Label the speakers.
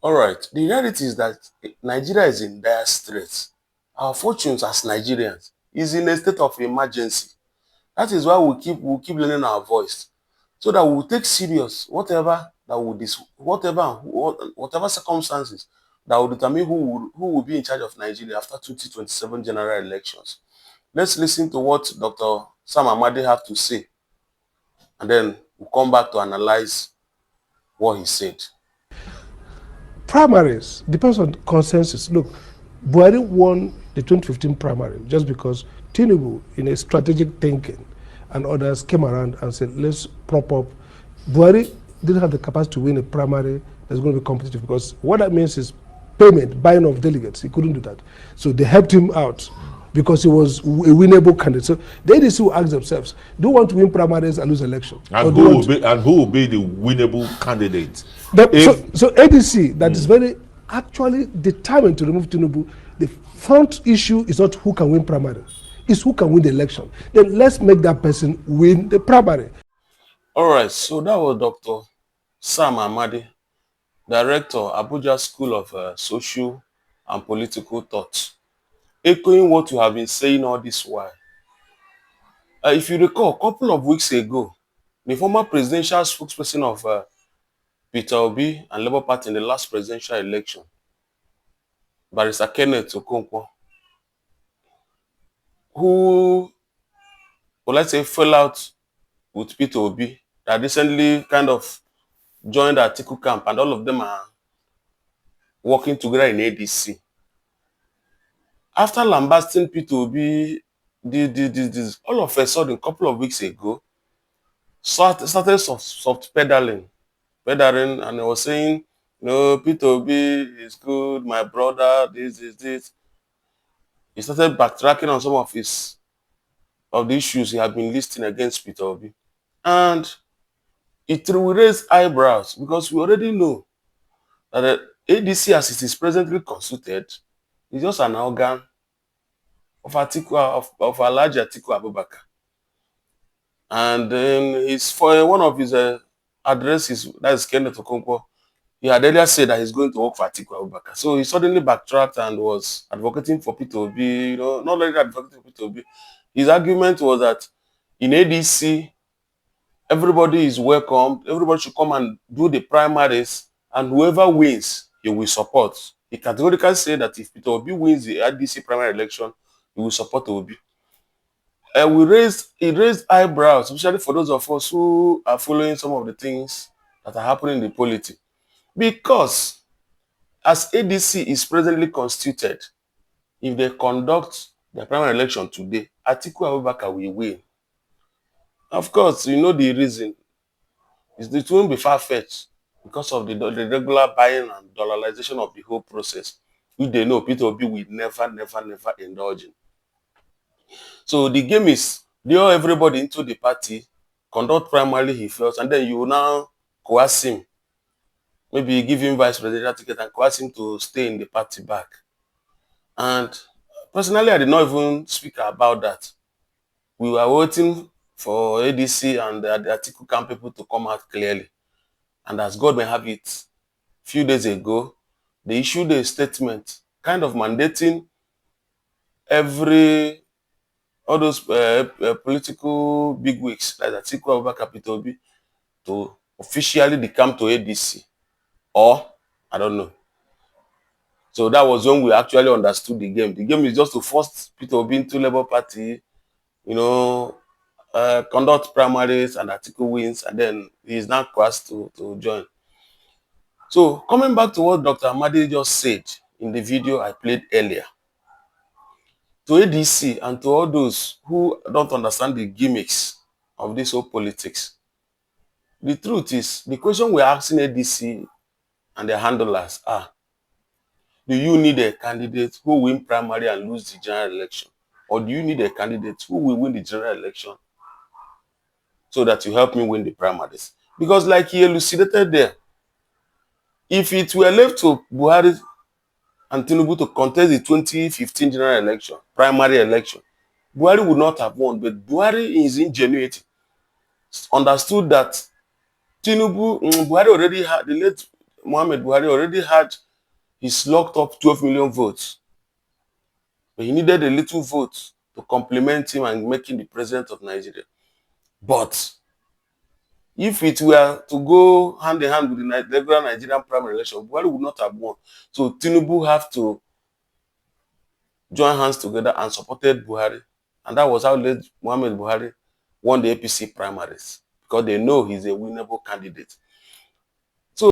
Speaker 1: All right. The reality is that Nigeria is in dire straits. Our fortunes as Nigerians is in a state of emergency. That is why we keep learning our voice, so that we will take serious whatever circumstances that will determine who will be in charge of Nigeria after 2027 general elections. Let's listen to what Dr. Sam Amadi have to say, and then we'll come back to analyze what he said.
Speaker 2: Primaries depends on consensus. Look, Buhari won the 2015 primary just because Tinubu, in a strategic thinking, and others came around and said, let's prop up. Buhari didn't have the capacity to win a primary that's going to be competitive, because what that means is payment, buying of delegates. He couldn't do that. So they helped him out because he was a winnable candidate. So the ADC will ask themselves, do you want to win primaries and lose elections?
Speaker 3: And who will be the winnable candidate?
Speaker 2: So ADC that is very actually determined to remove Tinubu, the front issue is not who can win primary, it's who can win the election. Then let's make that person win the primary.
Speaker 1: All right, so that was Dr. Sam Amadi, Director, Abuja School of Social and Political Thought, echoing what you have been saying all this while. If you recall, a couple of weeks ago, the former presidential spokesperson of Peter Obi and Labour Party in the last presidential election, Barrister Kenneth Okonkwo, who, well, let's say, fell out with Peter Obi, that recently kind of joined the Atiku camp, and all of them are working together in ADC. After lambasting Peter Obi, all of a sudden, a couple of weeks ago, started soft pedaling, and he was saying, no, Peter Obi is good, my brother, this. He started backtracking on some of the issues he had been listing against Peter Obi. And it will raise eyebrows, because we already know that the ADC, as it is presently constituted, is just an organ of Alhaji Atiku Abubakar. And then for one of his addresses, that is Kenneth Okonkwo, he had earlier said that he's going to work for Atiku Abubakar. So he suddenly backtracked and was advocating for Peter Obi, not only advocating for Peter Obi. His argument was that in ADC, everybody is welcome, everybody should come and do the primaries, and whoever wins, he will support. He categorically said that if Peter Obi wins the ADC primary election, he will support Obi. It raised eyebrows, especially for those of us who are following some of the things that are happening in the polity. Because as ADC is presently constituted, if they conduct the primary election today, Atiku Abubakar will win. Of course, you know the reason. It won't be far-fetched because of the regular buying and dollarization of the whole process, which they know Peter Obi will never indulge in. So the game is lure everybody into the party, conduct primarily he feels, and then you now coerce him. Maybe give him vice presidential ticket and coerce him to stay in the party back. And personally, I did not even speak about that. We were waiting for ADC and the Atiku camp people to come out clearly. And as God may have it, a few days ago, they issued a statement kind of mandating all those political bigwigs like Atiku Abubakar, Peter Obi, to officially decamp to ADC, or I don't know. So that was when we actually understood the game. The game is just to force Peter Obi into Labour Party, conduct primaries, and Atiku wins, and then he is now asked to join. So coming back to what Dr. Amadi just said in the video I played earlier, to ADC and to all those who don't understand the gimmicks of this whole politics, the truth is, the question we're asking ADC and their handlers are, do you need a candidate who will win primary and lose the general election? Or do you need a candidate who will win the general election so that you help me win the primaries? Because like he elucidated there, if it were left to Buhari and Tinubu to contest the 2015 general election, primary election, Buhari would not have won. But Buhari, in his ingenuity, understood that Buhari already had, the late Muhammad Buhari already had his locked up 12 million votes. But he needed a little vote to complement him and make him the president of Nigeria. But if it were to go hand in hand with the regular Nigerian primary election, Buhari would not have won. So Tinubu have to join hands together and supported Buhari. And that was how late Muhammad Buhari won the APC primaries, because they know he's a winnable candidate.